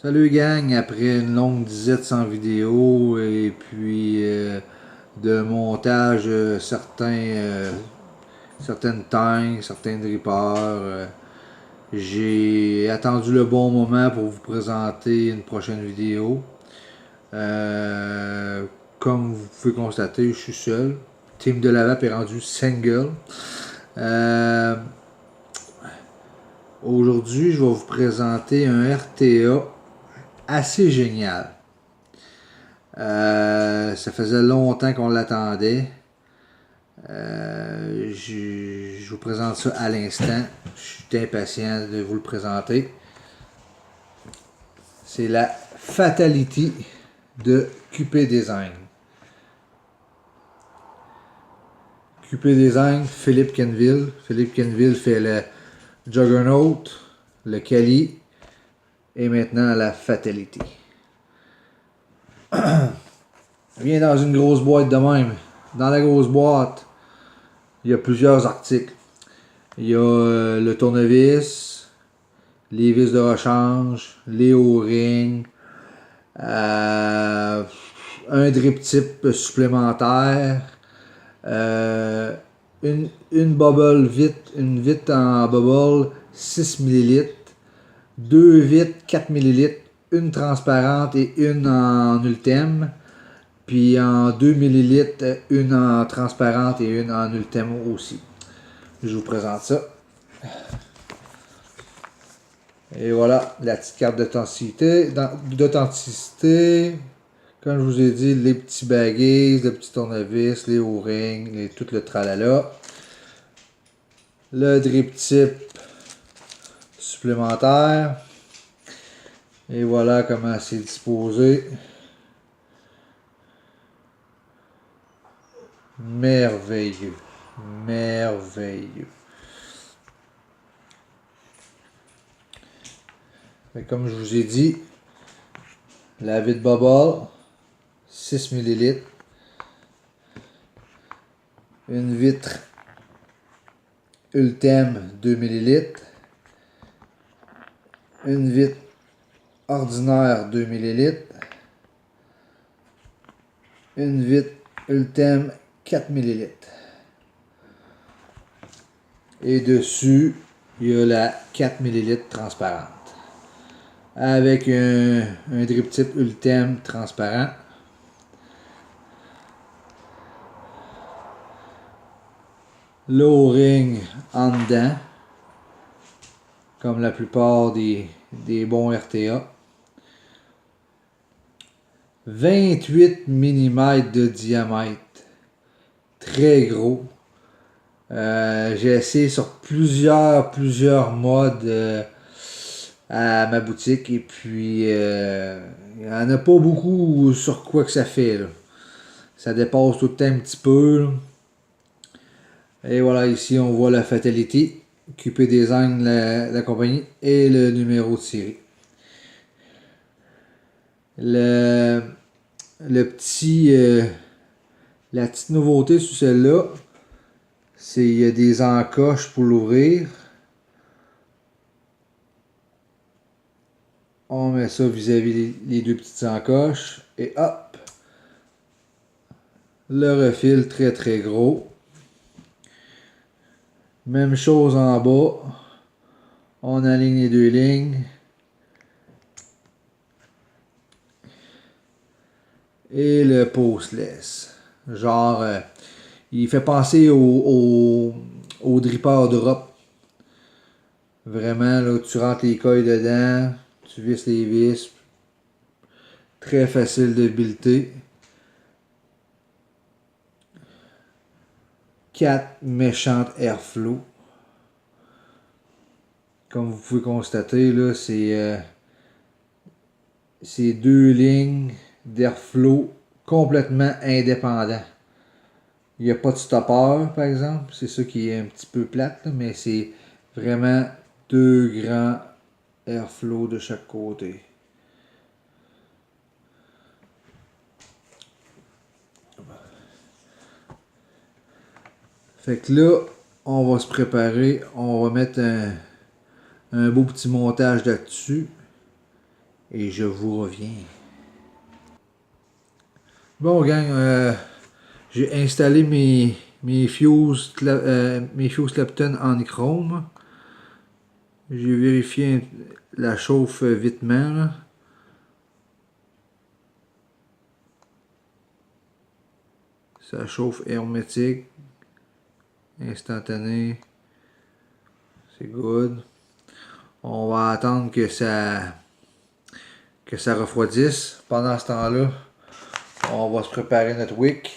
Salut gang, après une longue disette sans vidéo et puis de montage certaines tanks, certains drippers, j'ai attendu le bon moment pour vous présenter une prochaine vidéo. Euh, Comme vous pouvez constater, je suis seul. Team de Lavap est rendu single. Euh, Aujourd'hui, je vais vous présenter un RTA assez génial. Ça faisait longtemps qu'on l'attendait. Je vous présente ça à l'instant. Je suis impatient de vous le présenter. C'est la Fatality de QP Design. QP Design, Philippe Kenville. Philippe Kenville fait le Juggernaut, le Kali et maintenant la Fatality. Vient dans une grosse boîte de même. Dans la grosse boîte, il y a plusieurs articles. Il y a le tournevis, les vis de rechange, les O-rings, un drip tip supplémentaire, euh, une bubble vite, une vitre en bubble 6 ml, deux vitres 4 ml, une transparente et une en ultime, puis en 2 ml, une en transparente et une en ultime aussi. Je vous présente ça. Et voilà, la petite carte d'authenticité. Comme je vous ai dit, les petits baguettes, les petits tournevis, les O-rings, et tout le tralala. Le drip tip supplémentaire. Et voilà comment c'est disposé. Merveilleux. Merveilleux. Et comme je vous ai dit, la vide bubble, 6 ml. Une vitre Ultem 2 ml. Une vitre ordinaire 2 ml. Une vitre Ultem 4 ml. Et dessus, il y a la 4 ml transparente. Avec un drip tip Ultem transparent. Le O-ring en dedans. Comme la plupart des bons RTA. 28 mm de diamètre. Très gros. J'ai essayé sur plusieurs modes à ma boutique et puis il n'y en a pas beaucoup sur quoi que ça fait. Là. Ça dépasse tout le temps un petit peu. Là. Et voilà, ici on voit la Fatality, QP Design, la compagnie, et le numéro de série. Le petit, la petite nouveauté sur celle-là, c'est qu'il y a des encoches pour l'ouvrir. On met ça vis-à-vis les deux petites encoches. Et hop! Le refil très gros. Même chose en bas. On aligne les deux lignes. Et le postless. Genre, il fait penser au dripper drop. Vraiment, là, tu rentres les coils dedans, tu visses les vis. Très facile de builder. 4 méchantes airflow. Comme vous pouvez constater, là, c'est deux lignes d'airflow complètement indépendants. Il n'y a pas de stopper, par exemple. C'est ça qui est un petit peu plate, là, mais c'est vraiment deux grands airflow de chaque côté. Fait que là, on va se préparer. On va mettre un beau petit montage là-dessus. et je vous reviens. Bon gang, j'ai installé mes fuse Clapton en nichrome. J'ai vérifié la chauffe vitement là. Ça chauffe hermétique, instantané, c'est good. On va attendre que ça refroidisse. Pendant ce temps-là, on va se préparer notre wick.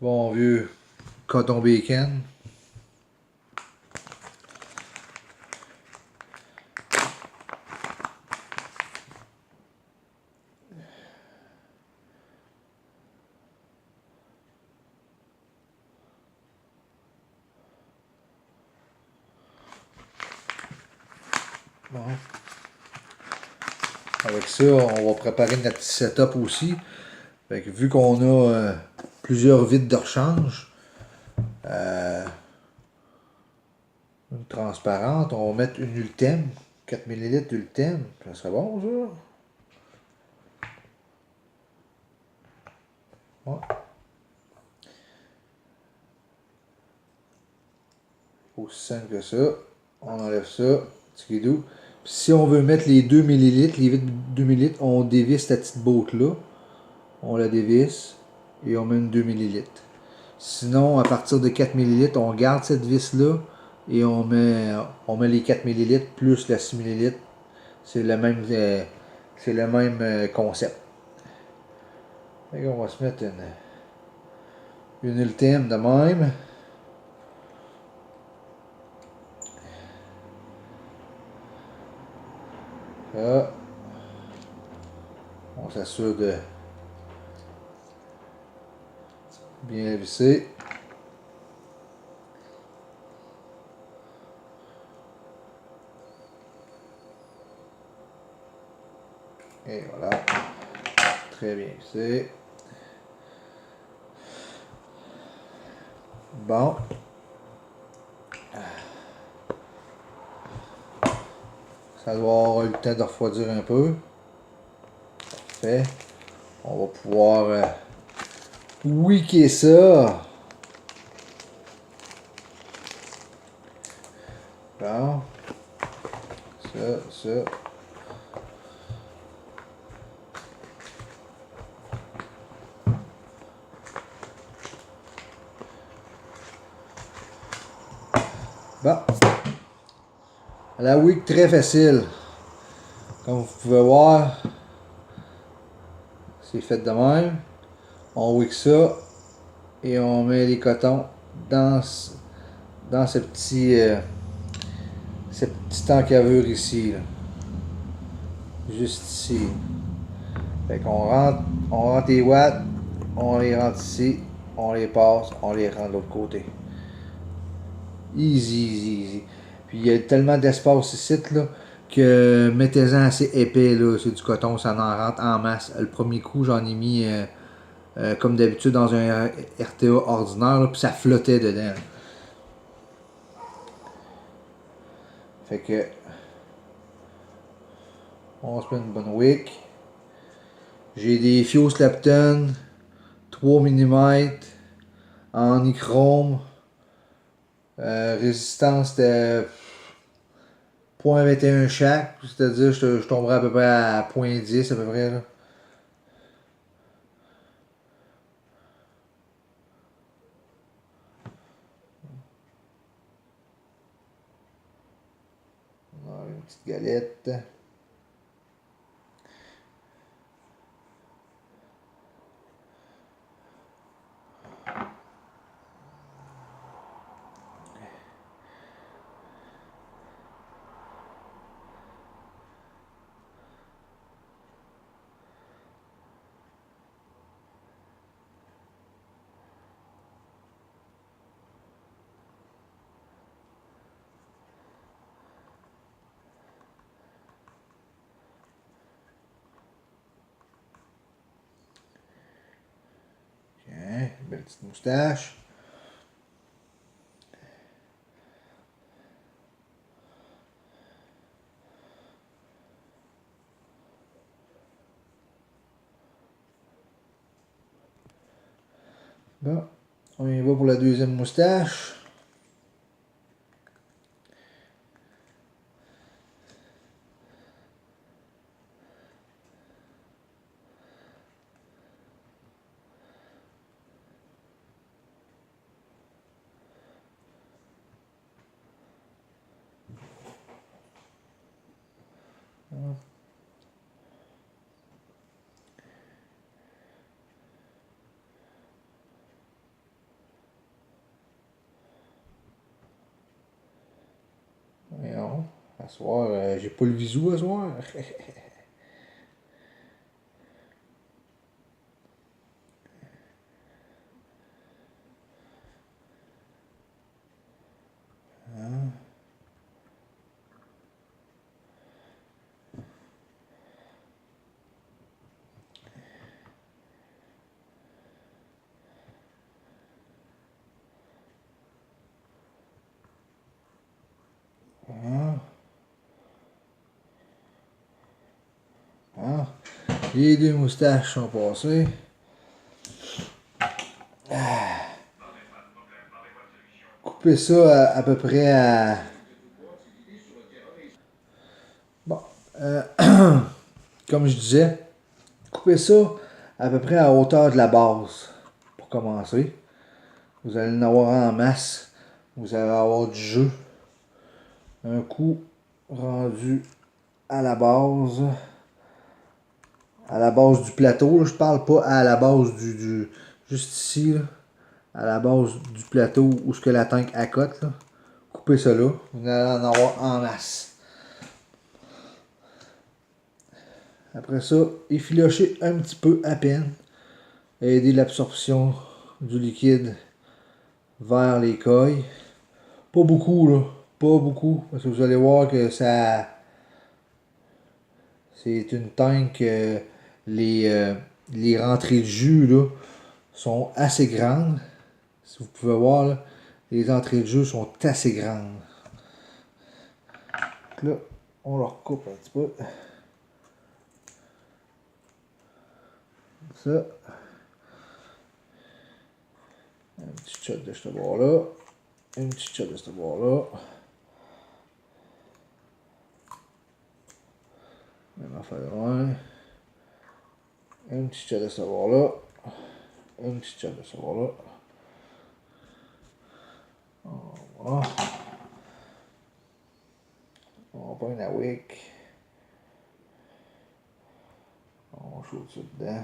Bon vieux coton bacon. Bon. Avec ça, on va préparer notre setup aussi. Fait que vu qu'on a plusieurs vides de rechange, une transparente, on va mettre une Ultem, 4 ml d'Ultem. Ça serait bon ça? Ouais. Aussi simple que ça. On enlève ça. Skidoo. Puis si on veut mettre les 2 ml, les vides 2 ml, on dévisse cette petite botte là. On la dévisse et on met une 2 ml. Sinon, à partir de 4 ml, on garde cette vis là et on met les 4 ml plus la 6 ml. C'est le même, concept. On va se mettre une Ultem de même. Ça. On s'assure de bien visser. Et voilà. Très bien vissé. Bon. Ça doit avoir eu le temps de refroidir un peu. Parfait. On va pouvoir wicker ça. Bon. Ça. Bon. La wick très facile. Comme vous pouvez voir, c'est fait de même. On wick ça et on met les cotons dans ce petit cette petite encavure ici. Là. Juste ici. Fait qu'on rentre les watts, on les rentre ici, on les passe, on les rentre de l'autre côté. Easy. Puis il y a tellement d'espace ici là, que mettez-en assez épais là, c'est du coton, ça en rentre en masse. Le premier coup, j'en ai mis comme d'habitude dans un RTA ordinaire, là, puis ça flottait dedans. Là. Fait que on se met une bonne wick. J'ai des Fuse Clapton 3 mm en nichrome. Résistance de 0.21 chaque, c'est-à-dire je tomberai à peu près à 0.10 à peu près. Là. Une petite galette. Tiens, une belle petite moustache. Bon, on y va pour la deuxième moustache. Voyons, à soir, j'ai pas le visou à soir. Ah, ah. Les deux moustaches sont passées. Couper ça à peu près à... Bon, comme je disais, couper ça à peu près à hauteur de la base pour commencer. Vous allez en avoir en masse. Vous allez avoir du jeu. Un coup rendu à la base. À la base du plateau. Là, je parle pas à la base juste ici. Là, à la base du plateau où ce que la tank accote. Là. Coupez ça là. Vous allez en avoir en masse. Après ça, effilocher un petit peu à peine. Aider l'absorption du liquide vers les coils. Pas beaucoup là. Pas beaucoup. Parce que vous allez voir que ça... C'est une tank... les rentrées de jus là, sont assez grandes. Si vous pouvez voir, là, les entrées de jeu sont assez grandes. Donc là, on leur coupe un petit peu. Ça. Un petit shot de ce bord-là. Une petite shot de ce bord-là. Même affaire, ouais. Une petite shot de ce bord-là. Une petite shot de ce bord-là. Voilà. On prend la wick. On chauffe ça dedans.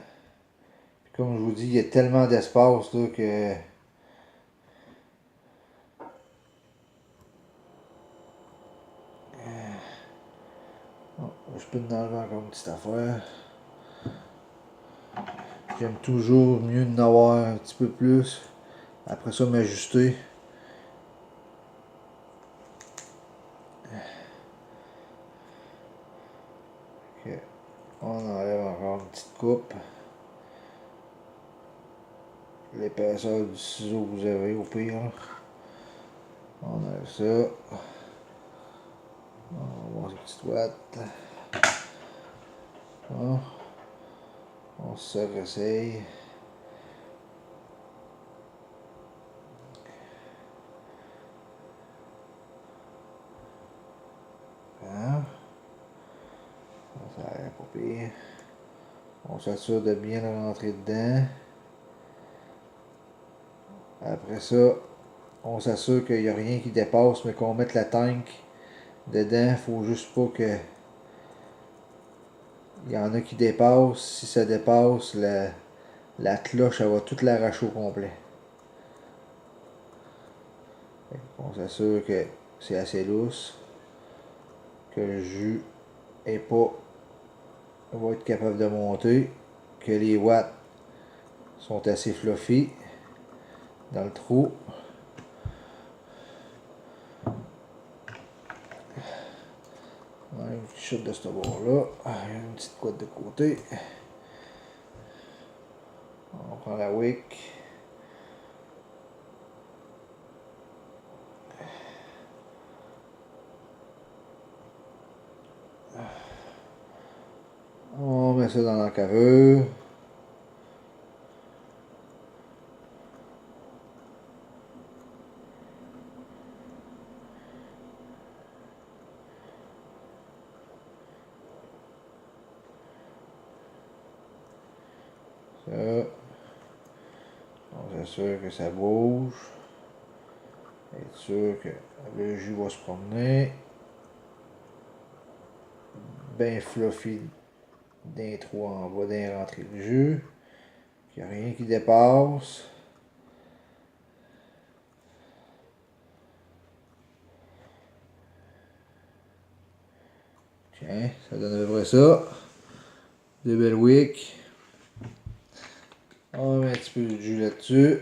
Puis comme je vous dis, il y a tellement d'espace là que... Oh, je peux en enlever encore une petite affaire. J'aime toujours mieux d'en avoir un petit peu plus. Après ça, m'ajuster. Ok. On enlève encore une petite coupe. L'épaisseur du ciseau que vous avez au pire. On enlève ça. On va voir cette petite ouate. Bon. On se réessaye. Hein? Ça a l'air pas pire. On s'assure de bien rentrer dedans. Après ça, on s'assure qu'il n'y a rien qui dépasse, mais qu'on mette la tank dedans. Faut juste pas que... Il y en a qui dépassent. Si ça dépasse, la cloche, elle va toute l'arracher au complet. On s'assure que c'est assez lousse. Que le jus est pas... va être capable de monter. Que les watts sont assez fluffy dans le trou. On a une petite chute de ce bord-là. Une petite couette de côté. On prend la wick. On met ça dans l'encaveur. Ça. On s'assure que ça bouge. Être sûr que le jus va se promener. Bien fluffy d'un trou en bas d'un rentrée de jus. Qu'il n'y a rien qui dépasse. Tiens, ça donne à peu près ça. Deux belles wicks. On met un petit peu de jus là-dessus.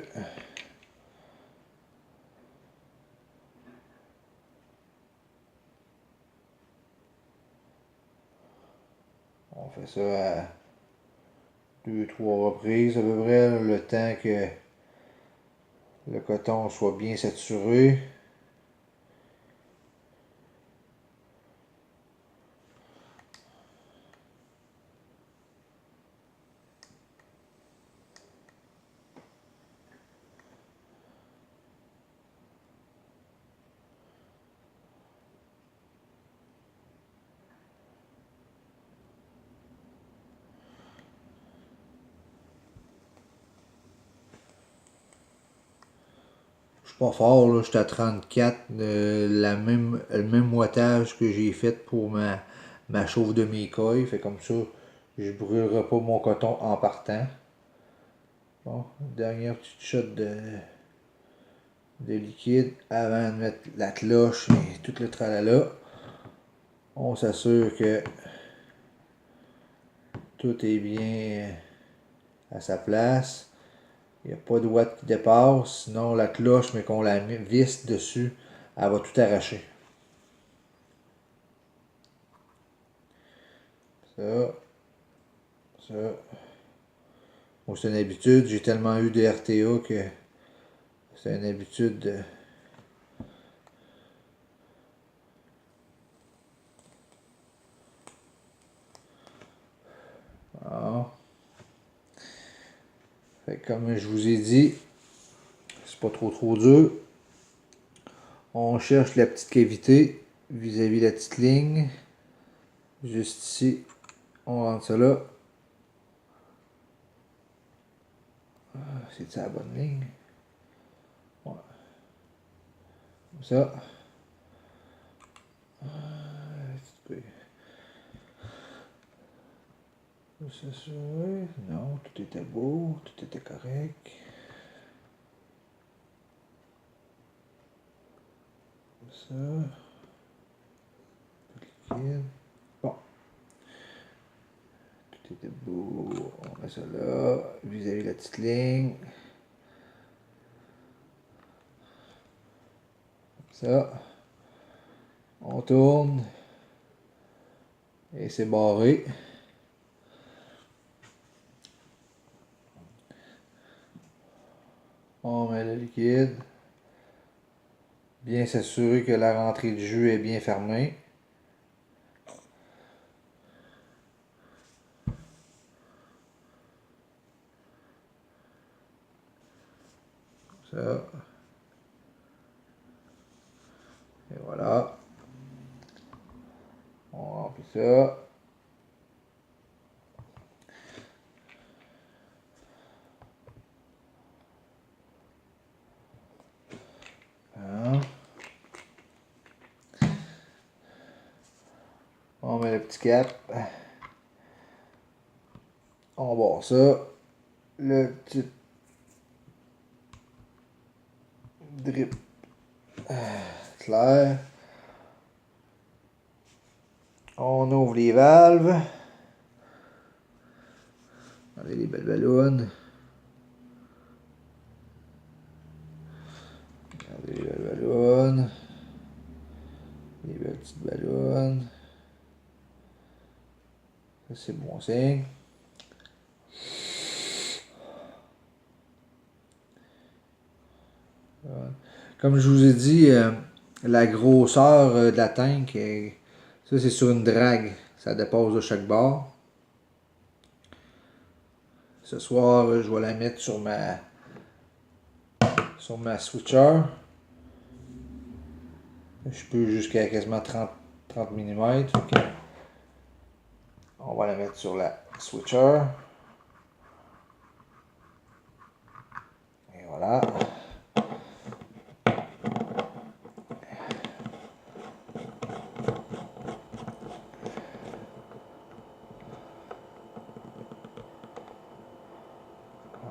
On fait ça à 2-3 reprises à peu près, le temps que le coton soit bien saturé. Je suis pas fort, là, je suis à 34, le même wattage que j'ai fait pour ma chauffe de mi-coille. Fait comme ça, je brûlerai pas mon coton en partant. Bon, dernière petite shot de liquide avant de mettre la cloche et tout le tralala. On s'assure que tout est bien à sa place. Il n'y a pas de ouate qui dépasse, sinon la cloche, mais qu'on la visse dessus, elle va tout arracher. Ça, ça. Bon, c'est une habitude, j'ai tellement eu de RTA que c'est une habitude de... Ah. Fait que comme je vous ai dit, c'est pas trop dur. On cherche la petite cavité vis-à-vis la petite ligne. Juste ici, on rentre ça là. C'est ça la bonne ligne? Ouais. Comme ça. S'assurer. Non, tout était beau, tout était correct. Ça. Liquide. Bon. Tout était beau. On met ça là, vis-à-vis la petite ligne. Ça. On tourne. Et c'est barré. On met le liquide. Bien s'assurer que la rentrée de jus est bien fermée. Ça. Et voilà. On remplit ça. Hein? On met le petit cap. On barre ça. Le petit drip clair. On ouvre les valves. Regardez les belles ballons. Regardez les belles ballons. Les belles petites ballons. Ça, c'est bon signe. Comme je vous ai dit, la grosseur de la tank, ça c'est sur une drague. Ça dépasse de chaque bord. Ce soir, je vais la mettre sur ma switcher. Je peux jusqu'à quasiment 30 mm. On va la mettre sur la switcher. Voilà.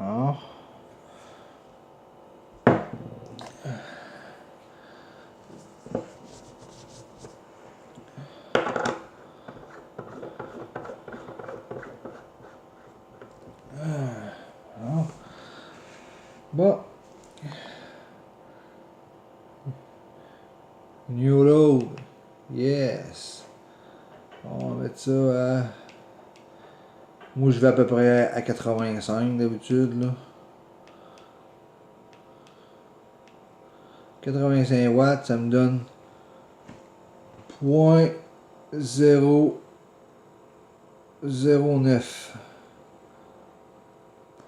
Alors. Bon. New load. Yes. On va mettre ça à... Moi, je vais à peu près à 85 d'habitude, là. 85 watts, ça me donne 0.009.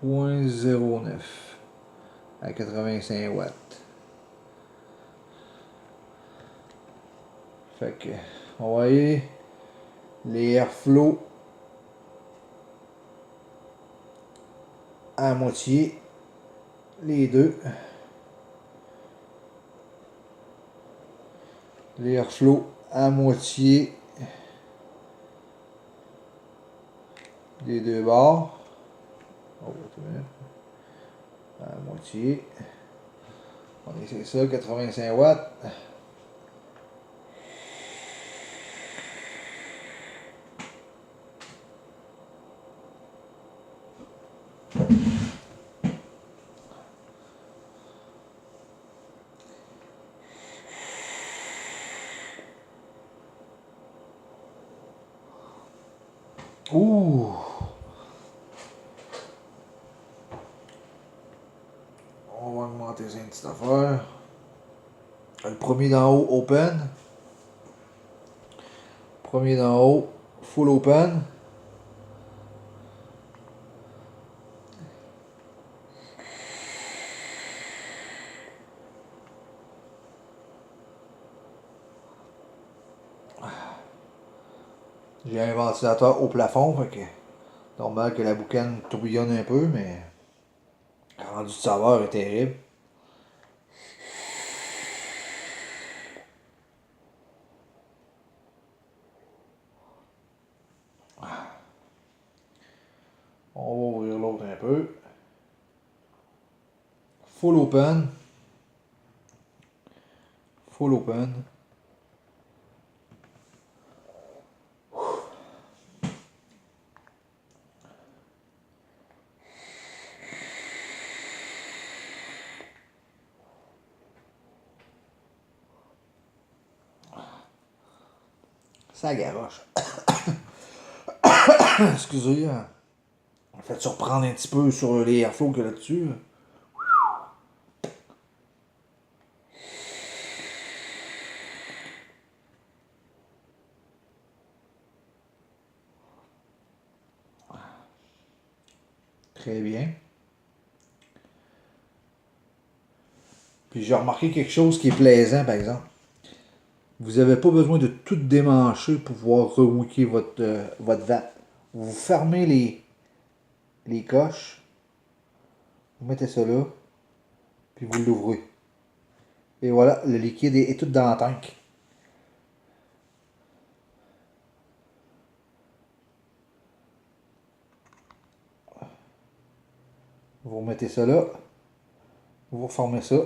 0.09 à 85 watts. Fait que, on va y les airflow à moitié, les deux. Les airflow à moitié des deux bords. Oh, à moitié. On essaie ça, 85 watts. Ouh! On va augmenter ça une petite affaire. Le premier d'en haut, open. Premier d'en haut, full open. J'ai un ventilateur au plafond, fait que normal que la boucane tourbillonne un peu, mais le rendu de saveur est terrible. On va ouvrir l'autre un peu. Full open. Full open. Ça garoche. Excusez, on fait surprendre un petit peu sur les airflows qu'il y a là-dessus. Très bien. Puis j'ai remarqué quelque chose qui est plaisant, par exemple. Vous n'avez pas besoin de tout démancher pour pouvoir rewicker votre vape. Vous fermez les coches, vous mettez ça là, puis vous l'ouvrez. Et voilà, le liquide est tout dans le tank. Vous remettez ça là, vous reformez ça,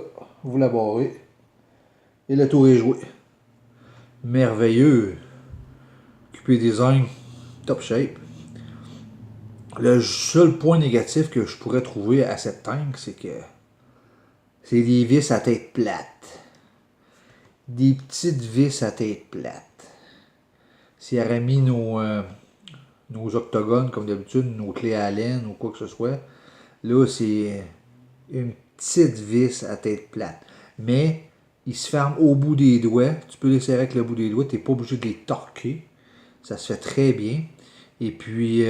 vous la barrez, et le tour est joué. Merveilleux. QP Design, top shape. Le seul point négatif que je pourrais trouver à cette tank, c'est que c'est des vis à tête plate. Des petites vis à tête plate. S'il aurait mis nos octogones, comme d'habitude, nos clés Allen ou quoi que ce soit, là, c'est une petite vis à tête plate. Mais, il se ferme au bout des doigts. Tu peux les serrer avec le bout des doigts. Tu n'es pas obligé de les torquer. Ça se fait très bien. Et puis,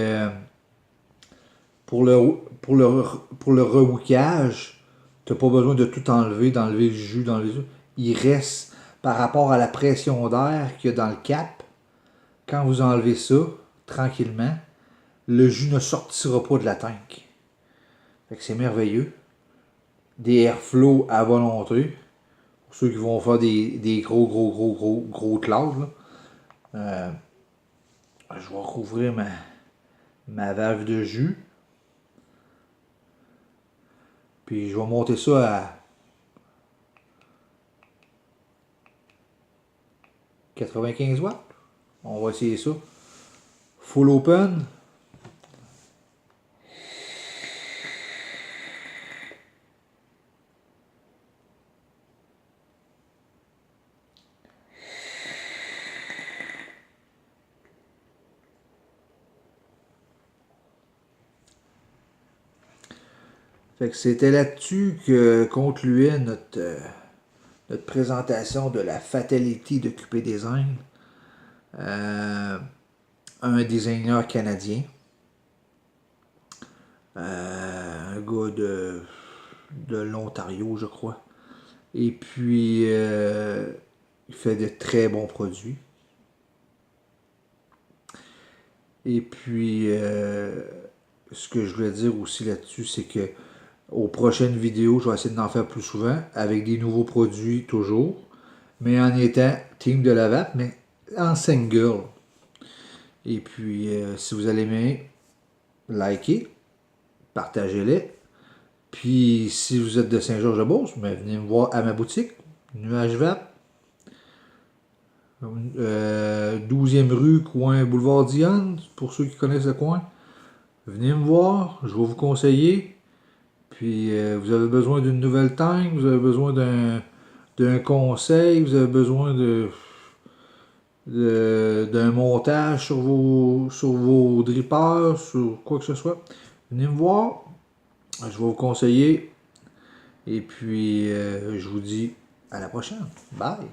pour le rewickage, tu n'as pas besoin de tout enlever, d'enlever le jus, d'enlever tout. Il reste, par rapport à la pression d'air qu'il y a dans le cap, quand vous enlevez ça, tranquillement, le jus ne sortira pas de la tank. Fait que c'est merveilleux. des airflow à volonté. Pour ceux qui vont faire des gros clouds. Là. Je vais recouvrir ma valve de jus. Puis je vais monter ça à 95 watts. On va essayer ça. Full open. Fait que c'était là-dessus que concluait notre présentation de la Fatality de QP Design. Un designer canadien. Un gars de l'Ontario, je crois. Et puis, il fait de très bons produits. Et puis, ce que je voulais dire aussi là-dessus, c'est que aux prochaines vidéos, je vais essayer d'en faire plus souvent, avec des nouveaux produits toujours, mais en étant team de la vape, mais en single. Et puis, si vous allez aimer, likez, partagez-les. Puis, si vous êtes de Saint-Georges-de-Beauce, venez me voir à ma boutique, Nuage Vape, 12e rue, coin Boulevard Dionne, pour ceux qui connaissent le coin. Venez me voir, je vais vous conseiller. Puis, vous avez besoin d'une nouvelle tank, vous avez besoin d'un conseil, vous avez besoin d'un montage sur vos drippers, sur quoi que ce soit. Venez me voir, je vais vous conseiller. Et puis, je vous dis à la prochaine. Bye!